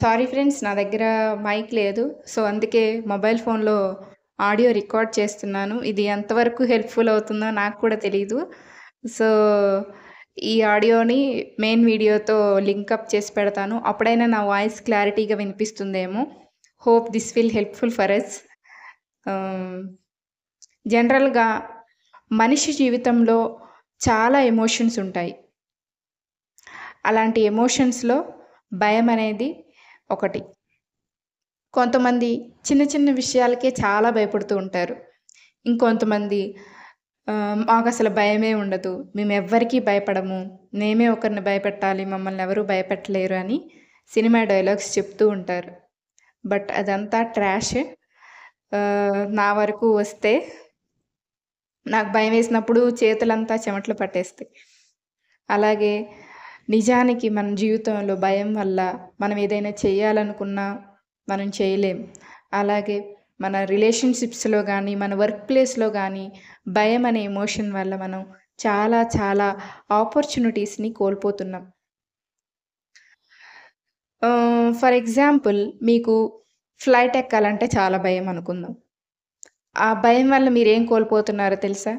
Sorry friends, నా దగ్గర mic లేదు. సో, అందుకే మొబైల్ ఫోన్‌లో ఆడియో రికార్డ్ చేస్తున్నాను. ఇది ఎంతవరకు హెల్ప్‌ఫుల్ అవుతుందో నాకు కూడా తెలీదు. సో, ఈ ఆడియోని మెయిన్ వీడియోతో లింక్ అప్ చేసి పెడతాను. అప్పుడైనా నా వాయిస్ క్లారిటీగా వినిపిస్తుందేమో. Hope this will helpful for us. Ah, జనరల్‌గా మనిషి జీవితంలో చాలా ఎమోషన్స్ ఉంటాయి. అలాంటి ఎమోషన్స్‌లో భయమనేది ఒకటి. కొంతమంది చిన్న చిన్న విషయాలకే చాలా భయపడుతూ ఉంటారు. ఇంకొంతమంది మాకసలు భయమే ఉండదు. మేమెవ్వరికీ భయపడము. మేమే ఒకరిని భయపెట్టాలి. మమ్మల్ని ఎవరు భయపెట్టలేరు అని సినిమా డైలాగ్స్ చెప్తూ ఉంటారు. బట్ అదంతా ట్రాష్. నా వరకు వస్తే నాకు భయమేసినప్పుడు చేతులంతా చెమటలు పట్టేస్తాయి. అలాగే నిజానికి మన జీవితంలో భయం వల్ల మనం ఏదైనా చేయాలనుకున్నా మనం చేయలేం. అలాగే మన రిలేషన్‌షిప్స్‌లో గానీ, మన వర్క్ ప్లేస్‌లో గానీ భయం అనే ఎమోషన్ వల్ల మనం చాలా చాలా ఆపర్చునిటీస్‌ని కోల్పోతున్నాం. ఫర్ ఎగ్జాంపుల్ మీకు ఫ్లైట్ ఎక్కాలంటే చాలా భయం అనుకుందాం. ఆ భయం వల్ల మీరేం కోల్పోతున్నారో తెలుసా?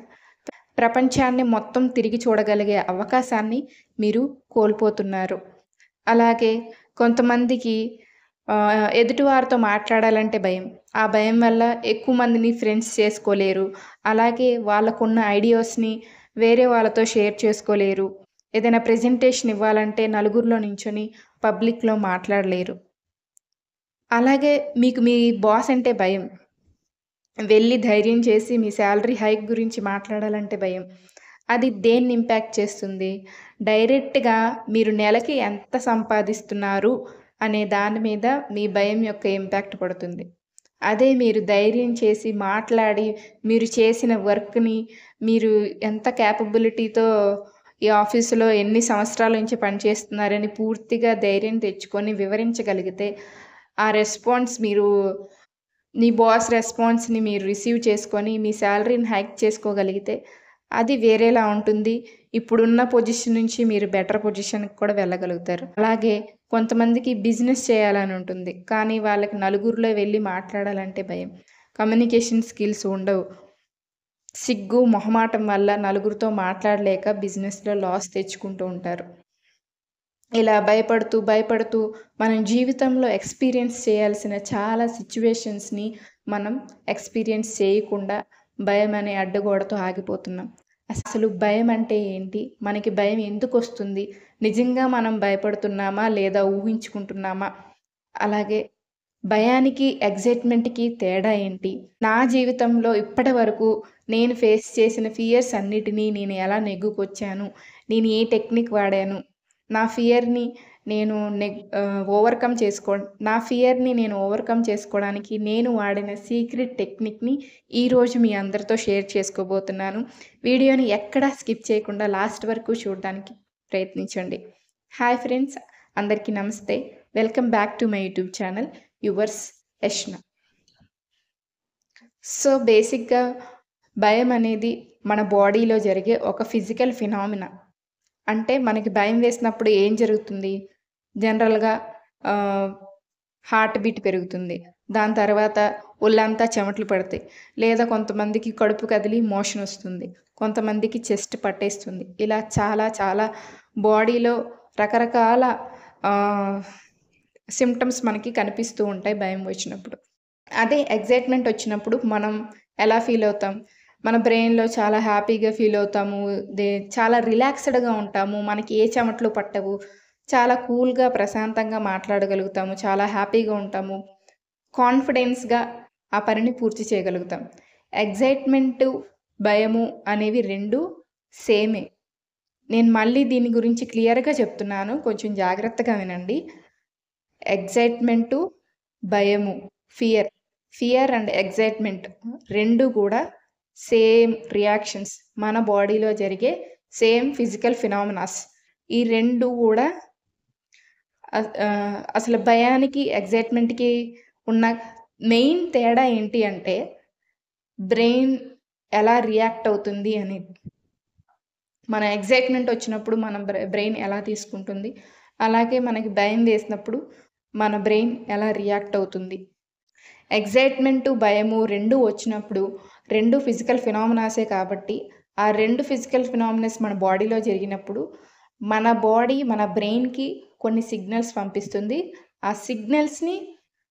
ప్రపంచాన్ని మొత్తం తిరిగి చూడగలిగే అవకాశాన్ని మీరు కోల్పోతున్నారు. అలాగే కొంతమందికి ఎదుటివారితో మాట్లాడాలంటే భయం. ఆ భయం వల్ల ఎక్కువ మందిని ఫ్రెండ్స్ చేసుకోలేరు. అలాగే వాళ్ళకున్న ఐడియాస్‌ని వేరే వాళ్ళతో షేర్ చేసుకోలేరు. ఏదైనా ప్రెజెంటేషన్ ఇవ్వాలంటే నలుగురిలో నించొని పబ్లిక్‌లో మాట్లాడలేరు. అలాగే మీకు మీ బాస్ అంటే భయం. వెళ్లి ధైర్యం చేసి మీ సాలరీ హైక్ గురించి మాట్లాడాలంటే భయం. అది దేన్ని ఇంపాక్ట్ చేస్తుంది? డైరెక్ట్‌గా మీరు నెలకి ఎంత సంపాదిస్తున్నారు అనే దాని మీద మీ భయం యొక్క ఇంపాక్ట్ పడుతుంది. అదే మీరు ధైర్యం చేసి మాట్లాడి, మీరు చేసిన వర్క్‌ని మీరు ఎంత కేపబిలిటీతో ఈ ఆఫీస్‌లో ఎన్ని సంవత్సరాల నుంచి పనిచేస్తున్నారని పూర్తిగా ధైర్యం తెచ్చుకొని వివరించగలిగితే, ఆ రెస్పాన్స్ మీరు మీ బాస్ రెస్పాన్స్‌ని మీరు రిసీవ్ చేసుకొని, మీ సాలరీని హైక్ చేసుకోగలిగితే, అది వేరేలా ఉంటుంది. ఇప్పుడున్న పొజిషన్ నుంచి మీరు బెటర్ పొజిషన్‌కి కూడా వెళ్ళగలుగుతారు. అలాగే కొంతమందికి బిజినెస్ చేయాలని ఉంటుంది. కానీ వాళ్ళకి నలుగురిలో వెళ్లి మాట్లాడాలంటే భయం. కమ్యూనికేషన్ స్కిల్స్ ఉండవు. సిగ్గు, మొహమాటం వల్ల నలుగురితో మాట్లాడలేక బిజినెస్‌లో లాస్ తెచ్చుకుంటూ ఉంటారు. ఇలా భయపడుతూ, భయపడుతూ మనం జీవితంలో ఎక్స్‌పీరియన్స్ చేయాల్సిన చాలా సిట్యుయేషన్స్‌ని మనం ఎక్స్‌పీరియన్స్ చేయకుండా భయమనే అడ్డుగోడతో ఆగిపోతున్నాం. అసలు భయం అంటే ఏంటి? మనకి భయం ఎందుకొస్తుంది? నిజంగా మనం భయపడుతున్నామా? లేదా ఊహించుకుంటున్నామా? అలాగే భయానికి, ఎక్సైట్‌మెంట్‌కి తేడా ఏంటి? నా జీవితంలో ఇప్పటివరకు నేను ఫేస్ చేసిన ఫియర్స్ అన్నిటిని నేను ఎలా నెగ్గుకొచ్చాను? నేను ఏ టెక్నిక్ వాడాను? నా ఫియర్‌ని నా ఫియర్‌ని నేను ఓవర్‌కమ్ చేసుకోవడానికి నేను వాడిన సీక్రెట్ టెక్నిక్‌ని ఈరోజు మీ అందరితో షేర్ చేసుకోబోతున్నాను. వీడియోని ఎక్కడా స్కిప్ చేయకుండా లాస్ట్ వరకు చూడడానికి ప్రయత్నించండి. Hi friends! అందరికీ నమస్తే. Welcome back to my YouTube channel yours Yashna. So, బేసిక్‌గా భయం అనేది మన బాడీలో జరిగే ఒక ఫిజికల్ ఫినామినా. అంటే మనకి భయం వేసినప్పుడు ఏం జరుగుతుంది? జనరల్‌గా ఆహ్, హార్ట్ బీట్ పెరుగుతుంది. దాని తర్వాత ఒళ్ళంతా చెమటలు పడతాయి. లేదా కొంతమందికి కడుపు కదిలి మోషన్ ఒస్తుంది. కొంతమందికి చెస్ట్ పట్టేస్తుంది. ఇలా చాలా చాలా బాడీలో రకరకాల ఆహ్, సింప్టమ్స్ మనకి కనిపిస్తూ ఉంటాయి భయం వచ్చినప్పుడు. అదే ఎక్సైట్‌మెంట్ వచ్చినప్పుడు మనం ఎలా ఫీల్ అవుతాం? మన బ్రెయిన్‌లో చాలా హ్యాపీగా ఫీల్ అవుతాము. చాలా రిలాక్స్‌డ్‌గా ఉంటాము. మనకి ఏ చెమటలు పట్టవు. చాలా కూల్‌గా, ప్రశాంతంగా మాట్లాడగలుగుతాము. చాలా హ్యాపీగా ఉంటాము. కాన్ఫిడెన్స్‌గా ఆ పనిని పూర్తి చేయగలుగుతాం. ఎక్సైట్‌మెంటు, భయము అనేవి 2 సేమే. నేను మళ్ళీ దీని గురించి క్లియర్‌గా చెప్తున్నాను. కొంచెం జాగ్రత్తగా వినండి. ఎక్సైట్‌మెంటు, భయము, ఫియర్. ఫియర్ అండ్ ఎక్సైట్‌మెంట్ 2 కూడా సేమ్ రియాక్షన్స్. మన బాడీలో జరిగే సేమ్ ఫిజికల్ ఫినామినాస్. ఈ 2 గూడా అసలు భయానికి, ఎక్సైట్‌మెంట్‌కి ఉన్న మెయిన్ తేడా ఏంటి అంటే, బ్రెయిన్ ఎలా రియాక్ట్ అవుతుంది అనేది. మన ఎక్సైట్‌మెంట్ వచ్చినప్పుడు మన బ్రెయిన్ ఎలా తీసుకుంటుంది. అలాగే మనకి భయం వేసినప్పుడు మన బ్రెయిన్ ఎలా రియాక్ట్ అవుతుంది. ఎక్సైట్‌మెంటు, భయము 2 వచ్చినప్పుడు 2 ఫిజికల్ ఫినామినాసే కాబట్టి, ఆ 2 ఫిజికల్ ఫినామినాస్ మన బాడీలో జరిగినప్పుడు, మన బాడీ మన బ్రెయిన్‌కి కొన్ని సిగ్నల్స్ పంపిస్తుంది. ఆ సిగ్నల్స్‌ని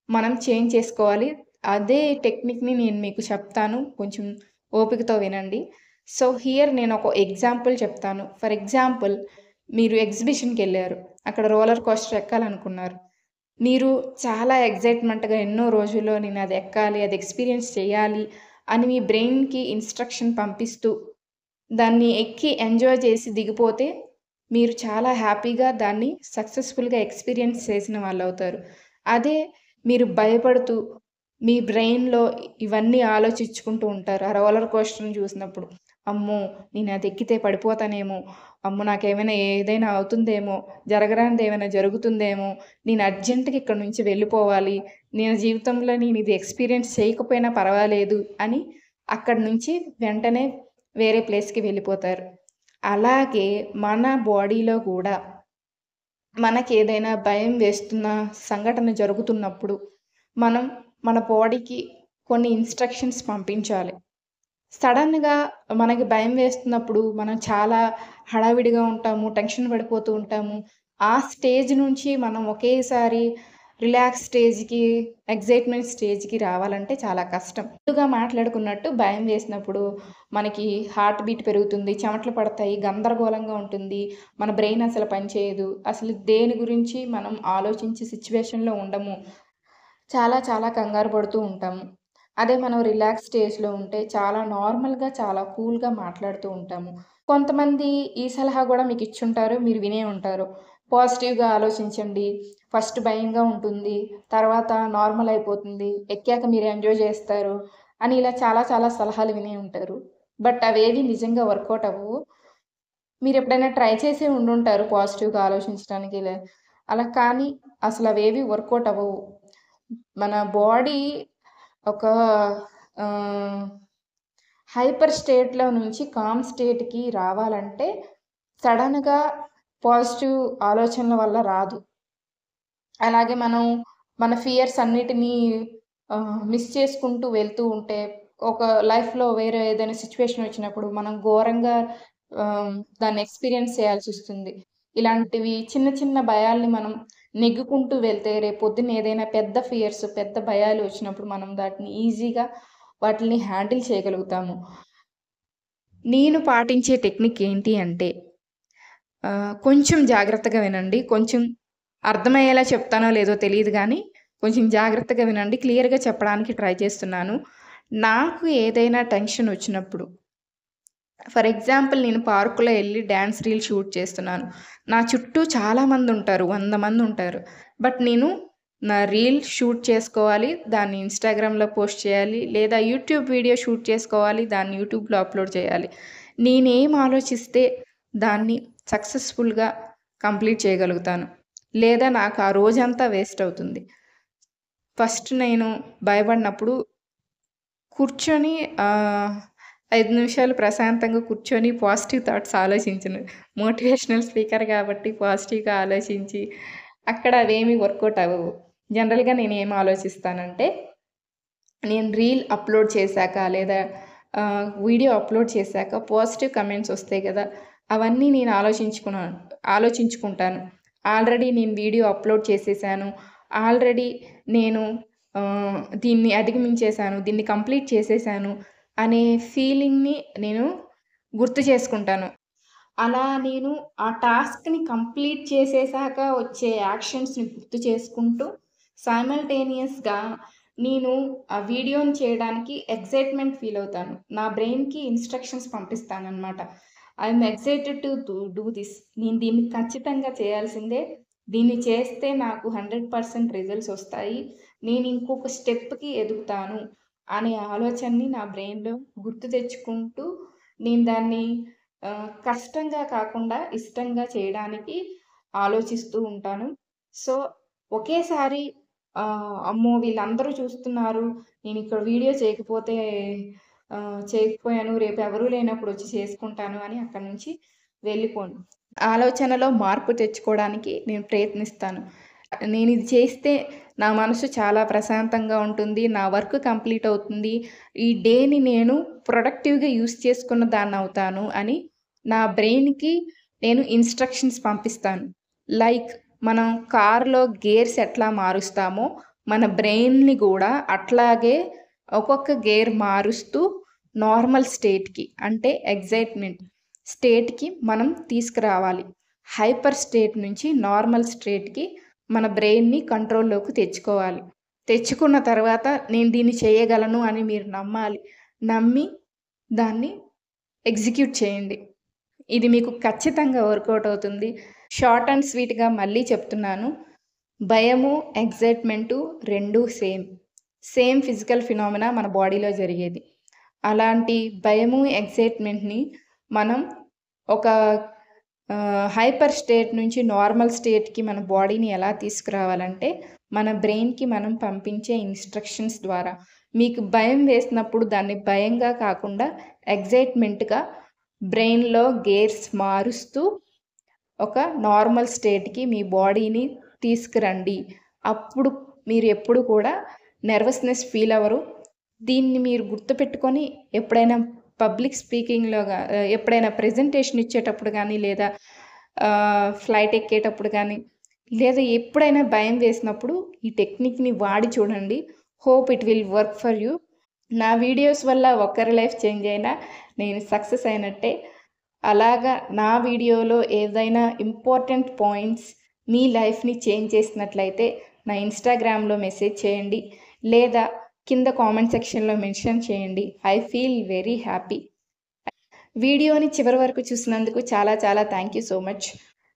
మనం చేంజ్ చేసుకోవాలి. అదే టెక్నిక్‌ని నేను మీకు చెప్తాను. కొంచెం ఓపికతో వినండి. సో, హియర్ నేనొక ఎగ్జాంపుల్ చెప్తాను. ఫర్ ఎగ్జాంపుల్ మీరు ఎగ్జిబిషన్‌కెళ్లారు. అక్కడ రోలర్ కోస్టర్ ఎక్కాలనుకున్నారు. మీరు చాలా ఎక్సైట్‌మెంట్‌గా ఎన్నో రోజుల్లో నేనది ఎక్కాలి, అది ఎక్స్‌పీరియన్స్ చేయాలి అని మీ బ్రెయిన్‌కి ఇన్‌స్ట్రక్షన్ పంపిస్తూ, దాన్ని ఎక్కి ఎంజాయ్ చేసి దిగిపోతే, మీరు చాలా హ్యాపీగా దాన్ని సక్సెస్‌ఫుల్‌గా ఎక్స్‌పీరియన్స్ చేసిన వాళ్ళవుతారు. అదే మీరు భయపడుతూ, మీ బ్రెయిన్‌లో ఇవన్నీ ఆలోచించుకుంటూ ఉంటారు. ఆ రోలర్ కోస్టర్‌ని చూసినప్పుడు. అమ్మో! నేనది ఎక్కితే పడిపోతానేమో, అమ్మో! నాకేమైనా ఏదైనా అవుతుందేమో, జరగరానిదేమైనా జరుగుతుందేమో, నేను అర్జెంట్‌గా ఇక్కడి నుంచి వెళ్ళిపోవాలి. నేను జీవితంలో నేనిది ఎక్స్‌పీరియన్స్ చేయకపోయినా పర్వాలేదు అని అక్కడి నుంచి వెంటనే వేరే ప్లేస్‌కి వెళ్ళిపోతారు. అలాగే మన బాడీలో గూడా మనకేదైనా భయం వేస్తున్న సంఘటన జరుగుతున్నప్పుడు, మనం మన బాడీకి కొన్ని ఇన్‌స్ట్రక్షన్స్ పంపించాలి. సడెన్‌గా మనకి భయం వేస్తున్నప్పుడు మనం చాలా హడావిడిగా ఉంటాము. టెన్షన్ పడిపోతూ ఉంటాము. ఆ స్టేజ్ నుంచి మనం ఒకేసారి రిలాక్స్ స్టేజ్‌కి, ఎక్సైట్‌మెంట్ స్టేజ్‌కి రావాలంటే చాలా కష్టం. ముందుగా మాట్లాడుకున్నట్టు భయం వేసినప్పుడు మనకి హార్ట్ బీట్ పెరుగుతుంది. చెమటలు పడతాయి. గందరగోళంగా ఉంటుంది. మన బ్రెయిన్ అసలు పనిచేయదు. అసలు దేని గురించి మనం ఆలోచించే సిట్యుయేషన్‌లో ఉండము. చాలా చాలా కంగారు పడుతూ ఉంటాము. అదే మనం రిలాక్స్ స్టేజ్‌లో ఉంటే చాలా నార్మల్‌గా, చాలా కూల్‌గా మాట్లాడుతూ ఉంటాము. కొంతమంది ఈ సలహా గూడా మీకిచ్చుంటారు. మీరు వినే ఉంటారు. పాజిటివ్‌గా ఆలోచించండి. ఫస్ట్ భయంగా ఉంటుంది. తర్వాత నార్మల్ అయిపోతుంది. ఎక్కాక మీరు ఎంజాయ్ జేస్తారు. అని ఇలా చాలా చాలా సలహాలు వినే ఉంటారు. బట్ అవేవి నిజంగా వర్కౌట్ అవ్వవు. మీరెప్పుడైనా ట్రై చేసే ఉండుంటారు పాజిటివ్‌గా ఆలోచించడానికి అలా కానీ అసలవేవి వర్కౌట్ అవ్వవు. మన బాడీ ఒక ఆహ్, హైపర్ స్టేట్‌లో నుంచి కామ్ స్టేట్‌కి రావాలంటే సడెన్‌గా పాజిటివ్ ఆలోచనల వల్ల రాదు. అలాగే మనం మన ఫియర్స్ అన్నిటిని మిస్ చేసుకుంటూ వెళ్తూ ఉంటే, ఒక లైఫ్‌లో వేరే ఏదైనా సిట్యుయేషన్ వచ్చినప్పుడు మనం ఘోరంగా దాన్ని ఎక్స్‌పీరియన్స్ చేయాల్సొస్తుంది. ఇలాంటివి చిన్న చిన్న భయాల్ని మనం నెగ్గుకుంటూ వెళ్తే రేపొద్దున్న ఏదైనా పెద్ద ఫియర్స్, పెద్ద భయాలు వచ్చినప్పుడు మనం వాటిని ఈజీగా వాటిల్ని హ్యాండిల్ చేయగలుగుతాము. నేను పాటించే టెక్నిక్ ఏంటి అంటే కొంచెం జాగ్రత్తగా వినండి. కొంచెం అర్థమయ్యేలా చెప్తానో లేదో తెలీదు గానీ, కొంచెం జాగ్రత్తగా వినండి. క్లియర్‌గా చెప్పడానికి ట్రై చేస్తున్నాను. నాకు ఏదైనా టెన్షనొచ్చినప్పుడు ఫర్ ఎగ్జాంపుల్ నేను పార్క్‌లో ఎళ్లి డాన్స్ రీల్ షూట్ చేస్తున్నాను. నా చుట్టూ చాలా మందుంటారు. 100 మందుంటారు. బట్ నేను నా రీల్ షూట్ చేసుకోవాలి. దాన్ని ఇన్‌స్టాగ్రామ్‌లో పోస్ట్ చేయాలి. లేదా యూట్యూబ్ వీడియో షూట్ చేసుకోవాలి. దాన్ని యూట్యూబ్‌లో అప్‌లోడ్ చేయాలి. నేనేం ఆలోచిస్తే దాన్ని సక్సెస్‌ఫుల్‌గా కంప్లీట్ చేయగలుగుతాను. లేదా నాకు ఆ రోజంతా వేస్ట్ అవుతుంది. ఫస్ట్ నేను భయపడినప్పుడు కూర్చొని 5 నిమిషాలు ప్రశాంతంగా కూర్చొని పాజిటివ్ థాట్స్ ఆలోచించను. మోటివేషనల్ స్పీకర్ కాబట్టి పాజిటివ్‌గా ఆలోచించి, అక్కడ అవేమీ వర్కౌట్ అవ్వవు. జనరల్‌గా నేనేం ఆలోచిస్తానంటే, నేను రీల్ అప్‌లోడ్ చేశాక లేదా వీడియో అప్‌లోడ్ చేశాక పాజిటివ్ కమెంట్స్ ఒస్తాయి గదా! అవన్నీ నేను ఆలోచించుకుంటాను. ఆల్రెడీ నేను వీడియో అప్‌లోడ్ చేసేసాను. ఆల్రెడీ నేను దీన్ని అధిగమించేసాను. దీన్ని కంప్లీట్ చేసేసాను అనే ఫీలింగ్‌ని నేను గుర్తు చేసుకుంటాను. అలా నేను ఆ టాస్క్‌ని కంప్లీట్ చేసేసాక వచ్చే యాక్షన్స్‌ని గుర్తు చేసుకుంటూ, సైమల్టేనియస్‌గా నేను ఆ వీడియోని చేయడానికి ఎక్సైట్‌మెంట్ ఫీల్ అవుతాను. నా బ్రెయిన్‌కి ఇన్‌స్ట్రక్షన్స్ పంపిస్తాననమాట. I am excited to do this. నేను దీన్ని ఖచ్చితంగా చేయాల్సిందే. దీన్ని చేస్తే నాకు 100% రిజల్ట్స్ ఒస్తాయి. నేను ఇంకొక స్టెప్‌కి ఎదుగుతాను అనే ఆలోచనని నా బ్రెయిన్‌లో గుర్తు తెచ్చుకుంటూ, నేను దాన్ని కష్టంగా కాకుండా ఇష్టంగా చేయడానికి ఆలోచిస్తూ ఉంటాను. సో, ఒకేసారి అమ్మో! వీళ్ళందరూ చూస్తున్నారు. నేనిక్కడ వీడియో చేయకపోయాను. రేపు ఎవరు లేనప్పుడొచ్చి చేసుకుంటాను అని అక్కడి నుంచి వెళ్ళిపోను. ఆలోచనలో మార్పు తెచ్చుకోవడానికి నేను ప్రయత్నిస్తాను. నేనిది చేస్తే నా మనసు చాలా ప్రశాంతంగా ఉంటుంది. నా వర్క్ కంప్లీట్ అవుతుంది. ఈ డేని నేను ప్రొడక్టివ్‌గా యూజ్ చేసుకున్న దాన్నవుతాను అని నా బ్రెయిన్‌కి నేను ఇన్‌స్ట్రక్షన్స్ పంపిస్తాను. లైక్ మనం కార్‌లో గేర్స్ ఎట్లా మారుస్తామో, మన బ్రెయిన్‌ని గూడా అట్లాగే ఒక్కొక్క గేర్ మారుస్తూ నార్మల్ స్టేట్‌కి అంటే ఎక్సైట్‌మెంట్ స్టేట్‌కి మనం తీసుకురావాలి. హైపర్ స్టేట్ నుంచి నార్మల్ స్టేట్‌కి మన బ్రెయిన్‌ని కంట్రోల్‌లోకి తెచ్చుకోవాలి. తెచ్చుకున్న తర్వాత నేను దీన్ని చేయగలను అని మీరు నమ్మాలి. నమ్మి దాన్ని ఎగ్జిక్యూట్ చేయండి. ఇది మీకు ఖచ్చితంగా వర్కౌట్ అవుతుంది. షార్ట్ అండ్ స్వీట్‌గా మళ్ళీ చెప్తున్నాను. భయము, excitement 2 same. Same physical phenomena మన బాడీలో జరిగేది. అలాంటి భయము, ఎక్సైట్‌మెంట్‌ని మనం ఒక హైపర్ స్టేట్ నుంచి నార్మల్ స్టేట్‌కి మన బాడీని ఎలా తీసుకురావాలంటే, మన బ్రెయిన్‌కి మనం పంపించే ఇన్‌స్ట్రక్షన్స్ ద్వారా. మీకు భయం వేసినప్పుడు దాన్ని భయంగా కాకుండా ఎక్సైట్‌మెంట్‌గా బ్రెయిన్‌లో గేర్స్ మారుస్తూ ఒక నార్మల్ స్టేట్‌కి మీ బాడీని తీసుకురండి. అప్పుడు మీరు ఎప్పుడు కూడా నెర్వస్‌నెస్ ఫీల్ అవ్వరు. దీన్ని మీరు గుర్తుపెట్టుకొని ఎప్పుడైనా పబ్లిక్ స్పీకింగ్‌లో ఎప్పుడైనా ప్రెజెంటేషన్ ఇచ్చేటప్పుడు గానీ, లేదా ఫ్లైట్ ఎక్కేటప్పుడు గానీ, లేదా ఎప్పుడైనా భయం వేసినప్పుడు ఈ టెక్నిక్‌ని వాడి చూడండి. Hope it will work for you. నా వీడియోస్ వల్ల ఒక్కరి లైఫ్ చేంజ్ అయినా నేను సక్సెస్ అయినట్టే. అలాగా నా వీడియోలో ఏదైనా ఇంపార్టెంట్ పాయింట్స్ మీ లైఫ్‌ని చేంజ్ చేసినట్లయితే నా ఇన్‌స్టాగ్రామ్‌లో మెసేజ్ చేయండి. లేదా కింద కామెంట్ సెక్షన్‌లో మెన్షన్ చేయండి. I feel very happy. వీడియోని చివరి వరకు చూసినందుకు చాలా చాలా థ్యాంక్ యూ సో మచ్.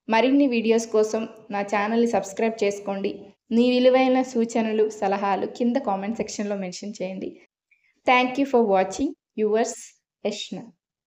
మరిన్ని వీడియోస్ కోసం నా ఛానల్‌ని సబ్స్క్రైబ్ చేసుకోండి. మీ విలువైన సూచనలు, సలహాలు కింద కామెంట్ సెక్షన్‌లో మెన్షన్ చేయండి. Thank you for watching. Yours Yashna.